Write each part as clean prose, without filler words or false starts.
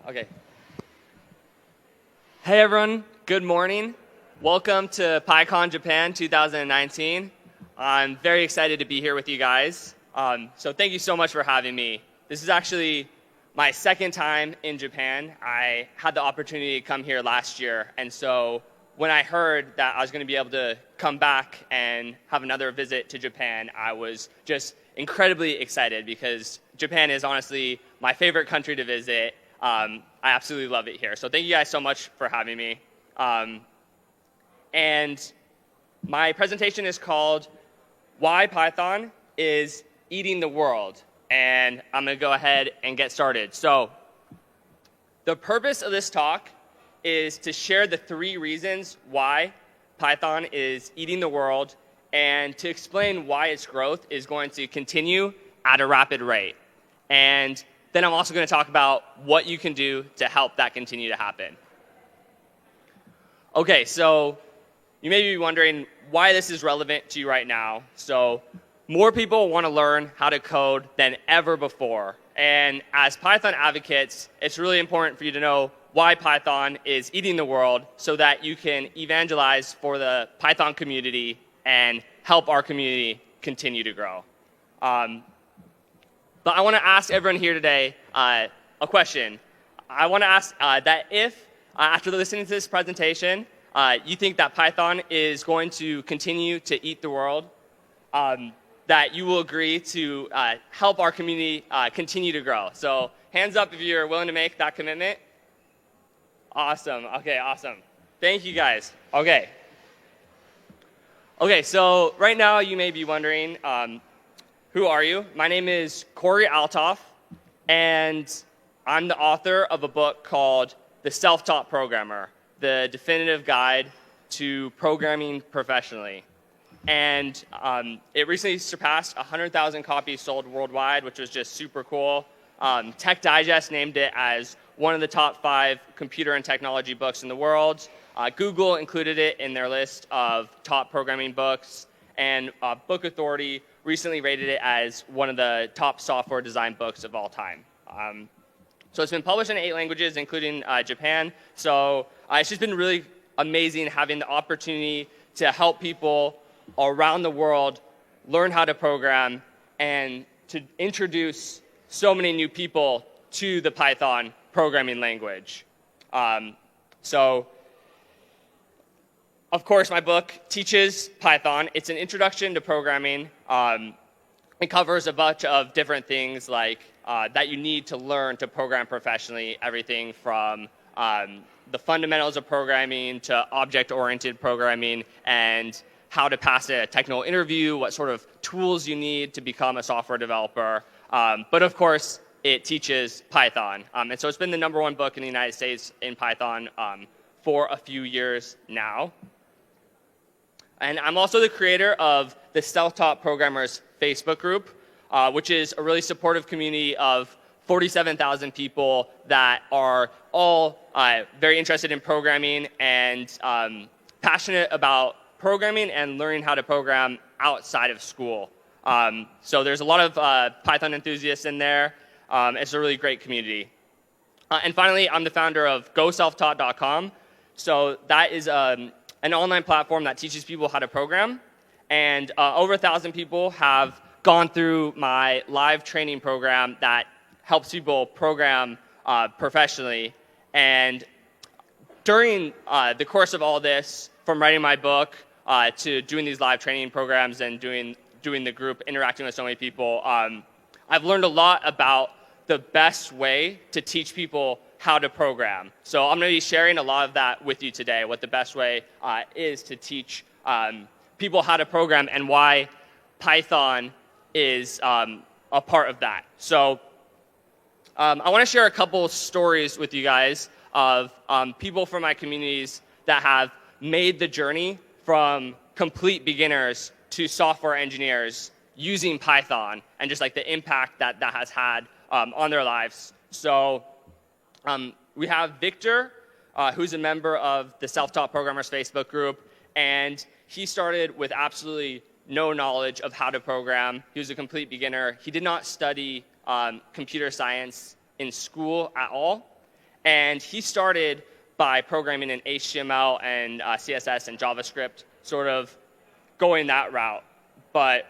Okay. Hey everyone, good morning. Welcome to PyCon Japan 2019. I'm very excited to be here with you guys. So thank you so much for having me. This is actually my second time in Japan. I had the opportunity to come here last year, and so when I heard that I was going to be able to come back and have another visit to Japan, I was just incredibly excited because Japan is honestly my favorite country to visit. I absolutely love it here. So thank you guys so much for having me. And my presentation is called Why Python is Eating the World. And I'm going to go ahead and get started. So the purpose of this talk is to share the 3 reasons why Python is eating the world and to explain why its growth is going to continue at a rapid rate. And then I'm also going to talk about what you can do to help that continue to happen. Okay, so you may be wondering why this is relevant to you right now. So more people want to learn how to code than ever before. And as Python advocates, it's really important for you to know why Python is eating the world so that you can evangelize for the Python community and help our community continue to grow. But I want to ask everyone here today a question. I want to ask that if, after listening to this presentation, you think that Python is going to continue to eat the world, that you will agree to help our community continue to grow. So hands up if you're willing to make that commitment. Awesome. Okay, awesome. Thank you, guys. Okay. Okay, so right now you may be wondering, who are you? My name is Cory Althoff, and I'm the author of a book called The Self-Taught Programmer, the definitive guide to programming professionally. And it recently surpassed 100,000 copies sold worldwide, which was just super cool. Tech Digest named it as one of the top 5 computer and technology books in the world. Google included it in their list of top programming books, and Book Authority recently rated it as one of the top software design books of all time. So it's been published in 8 languages, including Japan. So it's just been really amazing having the opportunity to help people around the world learn how to program and to introduce so many new people to the Python programming language. So, of course, my book teaches Python. It's an introduction to programming. It covers a bunch of different things like that you need to learn to program professionally, everything from the fundamentals of programming to object-oriented programming and how to pass a technical interview, what sort of tools you need to become a software developer. But of course, it teaches Python. And so it's been the #1 book in the United States in Python for a few years now. And I'm also the creator of the Self-Taught Programmers Facebook group, which is a really supportive community of 47,000 people that are all very interested in programming and passionate about programming and learning how to program outside of school. So there's a lot of Python enthusiasts in there. It's a really great community. And finally, I'm the founder of GoSelfTaught.com. So that is an online platform that teaches people how to program. And over 1,000 people have gone through my live training program that helps people program professionally. And during the course of all this, from writing my book to doing these live training programs and doing the group, interacting with so many people, I've learned a lot about the best way to teach people how to program. So I'm going to be sharing a lot of that with you today, what the best way is to teach people how to program and why Python is a part of that. So I want to share a couple stories with you guys of people from my communities that have made the journey from complete beginners to software engineers using Python and just like the impact that that has had on their lives. So we have Victor, who's a member of the Self-Taught Programmers Facebook group, and he started with absolutely no knowledge of how to program. He was a complete beginner. He did not study computer science in school at all. And he started by programming in HTML and CSS and JavaScript, sort of going that route. But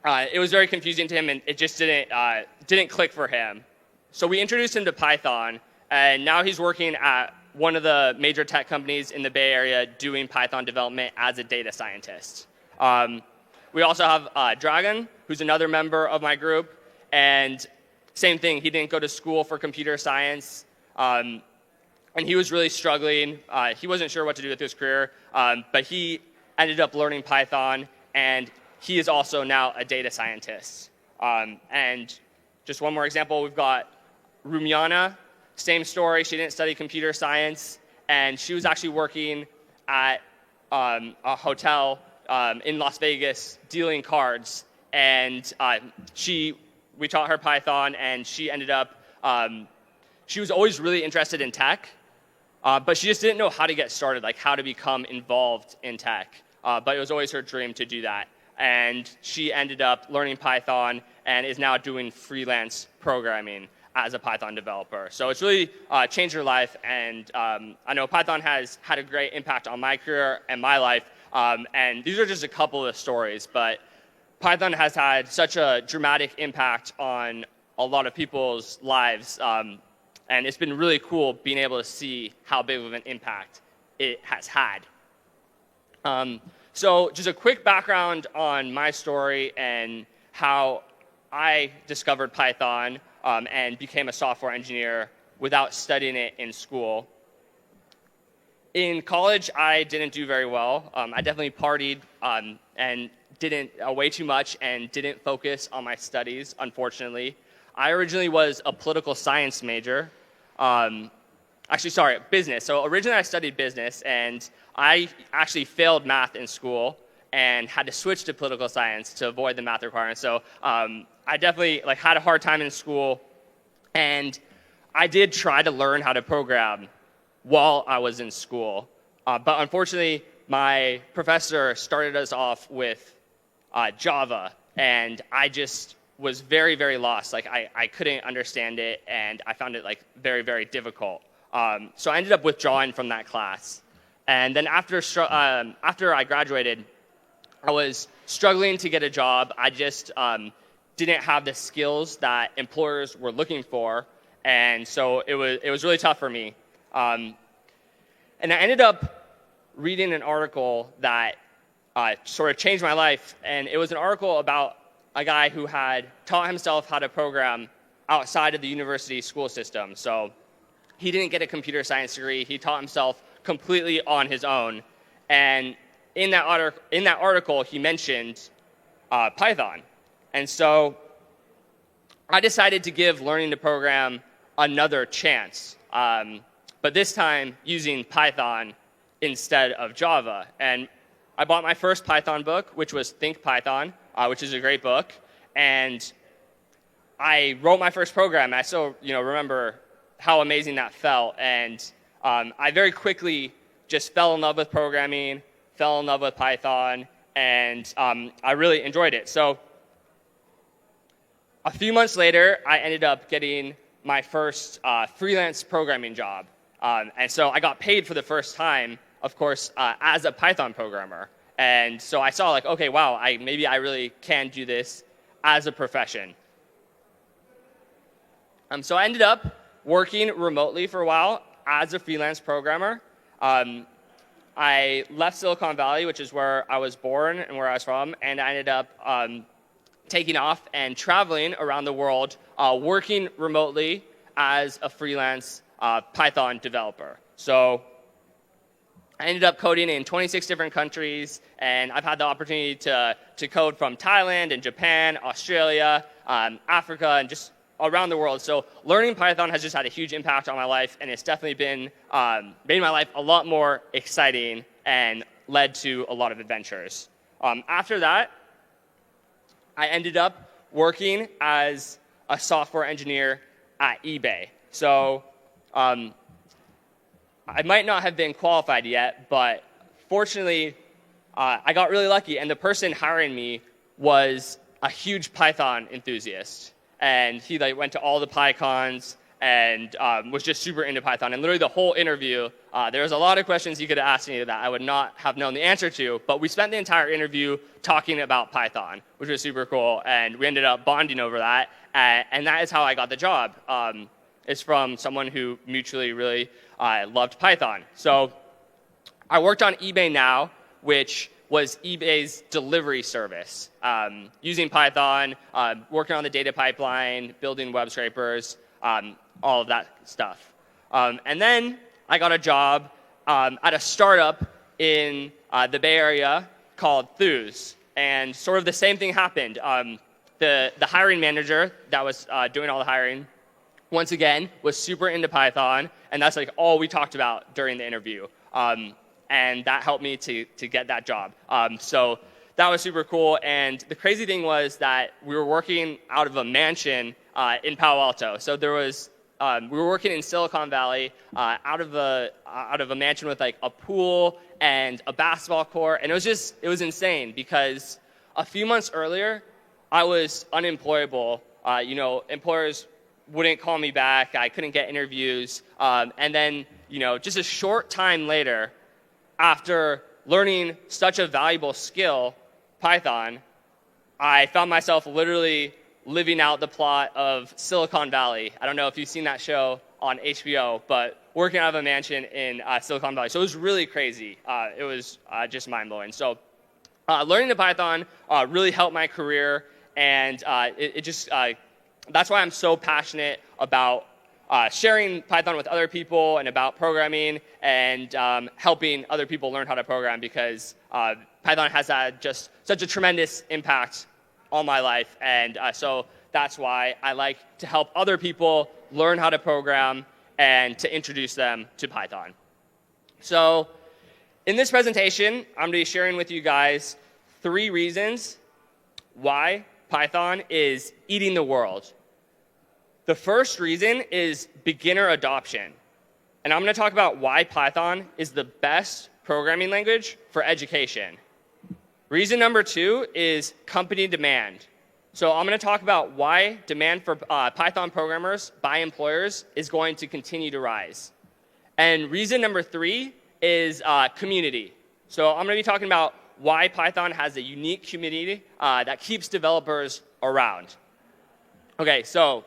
it was very confusing to him, and it just didn't click for him. So we introduced him to Python, and now he's working at one of the major tech companies in the Bay Area doing Python development as a data scientist. We also have Dragon, who's another member of my group, and same thing, he didn't go to school for computer science, and he was really struggling. He wasn't sure what to do with his career, but he ended up learning Python, and he is also now a data scientist. And just one more example, we've got Rumiana, same story. She didn't study computer science, and she was actually working at a hotel in Las Vegas dealing cards. And we taught her Python, and she ended up, she was always really interested in tech, but she just didn't know how to get started, like how to become involved in tech. But it was always her dream to do that. And she ended up learning Python and is now doing freelance programming as a Python developer. So it's really changed her life, and I know Python has had a great impact on my career and my life, and these are just a couple of stories, but Python has had such a dramatic impact on a lot of people's lives, and it's been really cool being able to see how big of an impact it has had. So just a quick background on my story and how I discovered Python and became a software engineer without studying it in school. In college, I didn't do very well. I definitely partied and didn't way too much and didn't focus on my studies, unfortunately. I originally was a political science major. Business. So originally I studied business, and I actually failed math in school and had to switch to political science to avoid the math requirements. So I definitely had a hard time in school, and I did try to learn how to program while I was in school. But unfortunately, my professor started us off with Java, and I just was very, very lost. I couldn't understand it, and I found it very, very difficult. So I ended up withdrawing from that class. And then after I graduated, I was struggling to get a job. I just didn't have the skills that employers were looking for, and so it was really tough for me. And I ended up reading an article that sort of changed my life, and it was an article about a guy who had taught himself how to program outside of the university school system. So he didn't get a computer science degree. He taught himself completely on his own. And in that article, he mentioned Python. And so I decided to give learning to program another chance, but this time using Python instead of Java. And I bought my first Python book, which was Think Python, which is a great book. And I wrote my first program. I still remember how amazing that felt. And I very quickly just fell in love with programming, fell in love with Python, and I really enjoyed it. So a few months later, I ended up getting my first freelance programming job. And so I got paid for the first time, of course, as a Python programmer. And so I saw okay, wow, maybe I really can do this as a profession. So I ended up working remotely for a while as a freelance programmer. I left Silicon Valley, which is where I was born and where I was from, and I ended up taking off and traveling around the world, working remotely as a freelance Python developer. So I ended up coding in 26 different countries, and I've had the opportunity to code from Thailand and Japan, Australia, Africa, and just around the world. So learning Python has just had a huge impact on my life, and it's definitely been made my life a lot more exciting and led to a lot of adventures. After that, I ended up working as a software engineer at eBay. So I might not have been qualified yet, but fortunately, I got really lucky, and the person hiring me was a huge Python enthusiast. And he went to all the PyCons and was just super into Python. And literally the whole interview, there was a lot of questions you could have asked me that I would not have known the answer to, but we spent the entire interview talking about Python, which was super cool, and we ended up bonding over that, and that is how I got the job. It's from someone who mutually really loved Python. So I worked on eBay Now, which was eBay's delivery service, using Python, working on the data pipeline, building web scrapers, all of that stuff. And then I got a job at a startup in the Bay Area called Thuse. And sort of the same thing happened. The hiring manager that was doing all the hiring, once again, was super into Python. And that's like all we talked about during the interview. And that helped me to get that job. So that was super cool. And the crazy thing was that we were working out of a mansion in Palo Alto. So there was we were working in Silicon Valley out of a mansion with like a pool and a basketball court, and it was insane because a few months earlier I was unemployable. Employers wouldn't call me back. I couldn't get interviews, and then just a short time later, after learning such a valuable skill, Python, I found myself literally living out the plot of Silicon Valley. I don't know if you've seen that show on HBO, but working out of a mansion in Silicon Valley. So it was really crazy. It was just mind-blowing. So learning the Python really helped my career, and that's why I'm so passionate about sharing Python with other people and about programming and helping other people learn how to program, because Python has had just such a tremendous impact on my life. And so that's why I like to help other people learn how to program and to introduce them to Python. So in this presentation, I'm going to be sharing with you guys 3 reasons why Python is eating the world. The first reason is beginner adoption. And I'm going to talk about why Python is the best programming language for education. Reason number 2 is company demand. So I'm going to talk about why demand for Python programmers by employers is going to continue to rise. And reason number 3 is community. So I'm going to be talking about why Python has a unique community that keeps developers around. Okay, so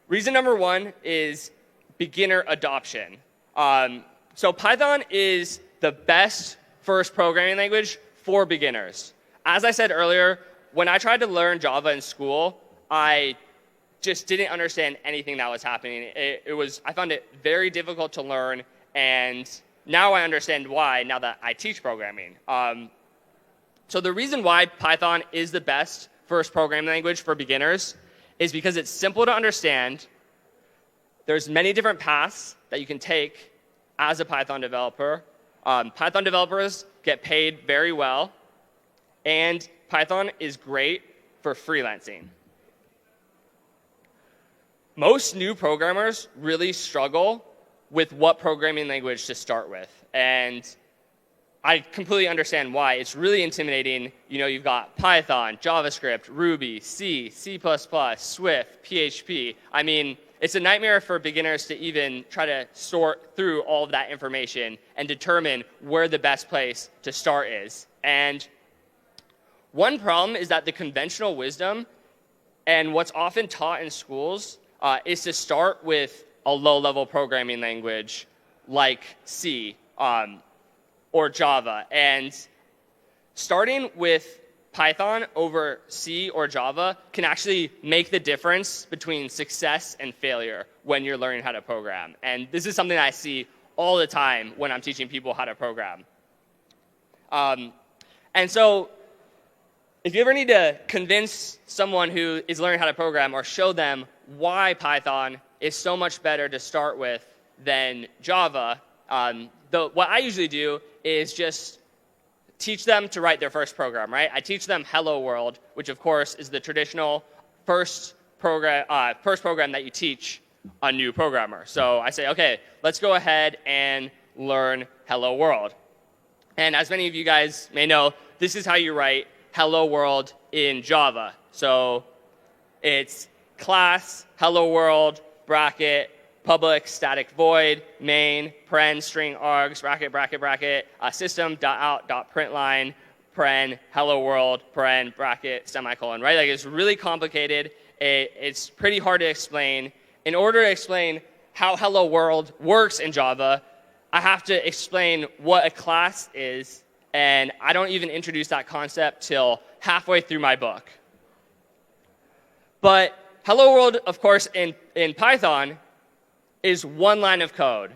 reason number 1 is beginner adoption. So Python is the best first programming language for beginners. As I said earlier, when I tried to learn Java in school, I just didn't understand anything that was happening. I found it very difficult to learn, and now I understand why, now that I teach programming. So the reason why Python is the best first programming language for beginners is because it's simple to understand. There's many different paths that you can take as a Python developer. Python developers get paid very well, and Python is great for freelancing. Most new programmers really struggle with what programming language to start with, and I completely understand why. It's really intimidating. You've got Python, JavaScript, Ruby, C, C++, Swift, PHP. I mean, it's a nightmare for beginners to even try to sort through all of that information and determine where the best place to start is. And one problem is that the conventional wisdom and what's often taught in schools is to start with a low-level programming language like C or Java. And starting with Python over C or Java can actually make the difference between success and failure when you're learning how to program. And this is something I see all the time when I'm teaching people how to program. And so if you ever need to convince someone who is learning how to program or show them why Python is so much better to start with than Java, what I usually do is just teach them to write their first program, right? I teach them Hello World, which of course is the traditional first program that you teach a new programmer. So I say, okay, let's go ahead and learn Hello World. And as many of you guys may know, this is how you write Hello World in Java. So it's class, Hello World, bracket, public static void, main, paren, string, args, bracket, bracket, bracket, system.out.println, paren, hello world, paren, bracket, semicolon, right? Like, it's really complicated. It's pretty hard to explain. In order to explain how hello world works in Java, I have to explain what a class is, and I don't even introduce that concept till halfway through my book. But hello world, of course, in Python is one line of code.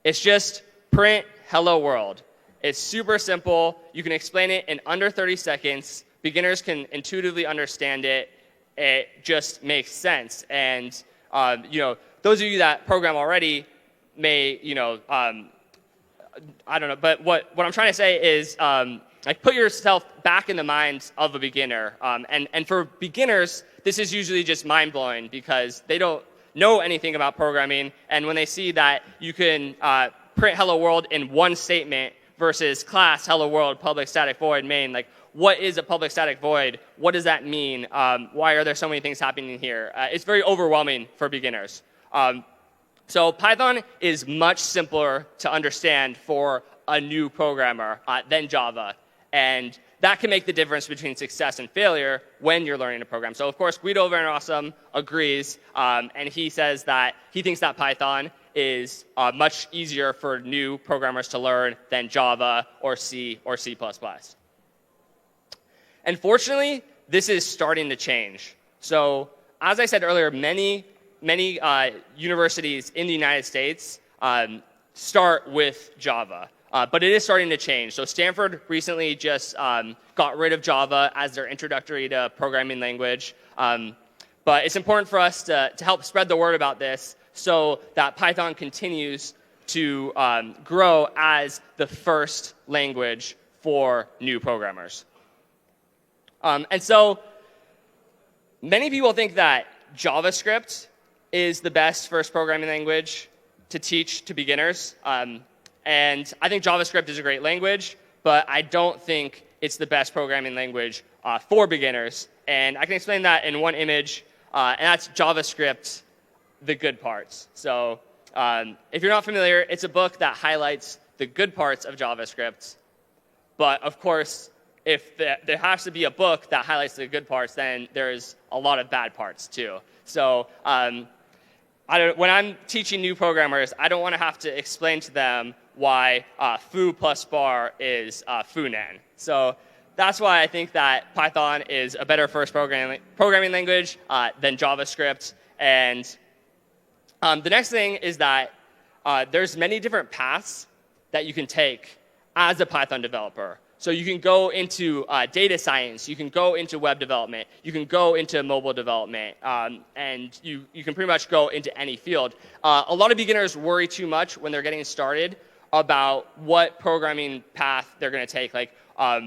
It's just print hello world. It's super simple. You can explain it in under 30 seconds. Beginners can intuitively understand it. It just makes sense. And those of you that program already may, I don't know. But what I'm trying to say is, like, put yourself back in the mind of a beginner. And for beginners, this is usually just mind-blowing because they don't know anything about programming. And when they see that you can print hello world in one statement versus class, hello world, public static void, main, like, what is a public static void? What does that mean? Why are there so many things happening here? It's very overwhelming for beginners. So Python is much simpler to understand for a new programmer than Java. And that can make the difference between success and failure when you're learning a program. So, of course, Guido Van Rossum agrees, and he says that he thinks that Python is much easier for new programmers to learn than Java or C or C++. And fortunately, this is starting to change. So, as I said earlier, many universities in the United States start with Java. But it is starting to change. So Stanford recently just got rid of Java as their introductory to programming language. But it's important for us to help spread the word about this so that Python continues to grow as the first language for new programmers. And so many people think that JavaScript is the best first programming language to teach to beginners. And I think JavaScript is a great language, but I don't think it's the best programming language for beginners. And I can explain that in one image, and that's JavaScript, the good parts. So if you're not familiar, it's a book that highlights the good parts of JavaScript. But of course, if there has to be a book that highlights the good parts, then there's a lot of bad parts too. So when I'm teaching new programmers, I don't want to have to explain to them why foo plus bar is foonan. So that's why I think that Python is a better first programming language than JavaScript. And the next thing is that there's many different paths that you can take as a Python developer. So you can go into data science, you can go into web development, you can go into mobile development, and you can pretty much go into any field. A lot of beginners worry too much when they're getting started about what programming path they're going to take. Like, are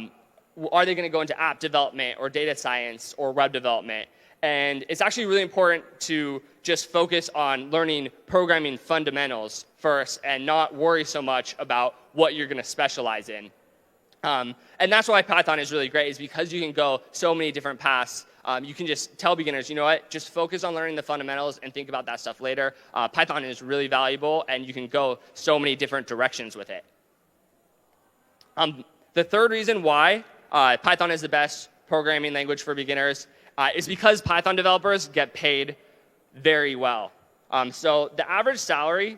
they going to go into app development or data science or web development? And it's actually really important to just focus on learning programming fundamentals first and not worry so much about what you're going to specialize in. And that's why Python is really great, is because you can go so many different paths. You can just tell beginners, you know what, just focus on learning the fundamentals and think about that stuff later. Python is really valuable, and you can go so many different directions with it. The third reason why Python is the best programming language for beginners is because Python developers get paid very well. So the average salary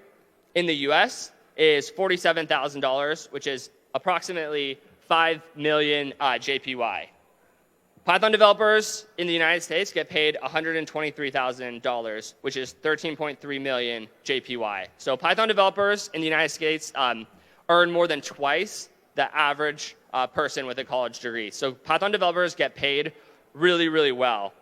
in the US is $47,000, which is approximately 5 million JPY. Python developers in the United States get paid $123,000, which is 13.3 million JPY. So Python developers in the United States earn more than twice the average person with a college degree. So Python developers get paid really, really well.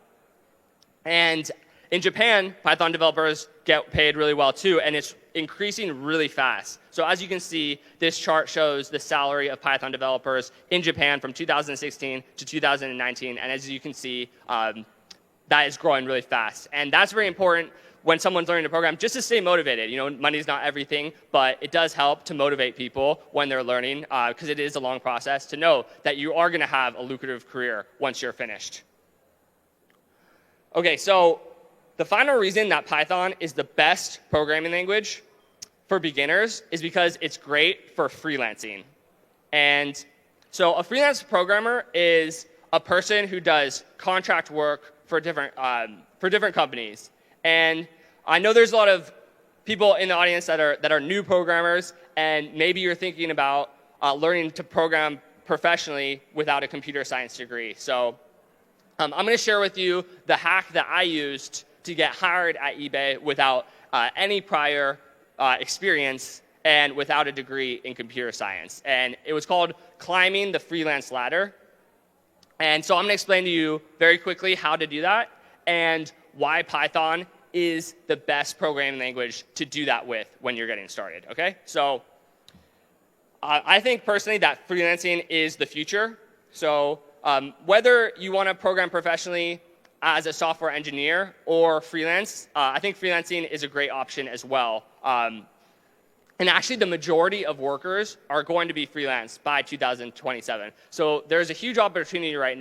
And in Japan, Python developers get paid really well too, and it's increasing really fast. So as you can see, this chart shows the salary of Python developers in Japan from 2016 to 2019, and as you can see, that is growing really fast. And that's very important when someone's learning to program, just to stay motivated. You know, money's not everything, but it does help to motivate people when they're learning, because it is a long process, to know that you are going to have a lucrative career once you're finished. Okay, so the final reason that Python is the best programming language for beginners is because it's great for freelancing. And so a freelance programmer is a person who does contract work for different companies. And I know there's a lot of people in the audience that are new programmers, and maybe you're thinking about learning to program professionally without a computer science degree. So I'm going to share with you the hack that I used to get hired at eBay without any prior experience and without a degree in computer science. And it was called climbing the freelance ladder. And so I'm going to explain to you very quickly how to do that and why Python is the best programming language to do that with when you're getting started, okay? So I think personally that freelancing is the future. So whether you want to program professionally as a software engineer or freelance, I think freelancing is a great option as well. And actually, the majority of workers are going to be freelance by 2027. So there's a huge opportunity right now.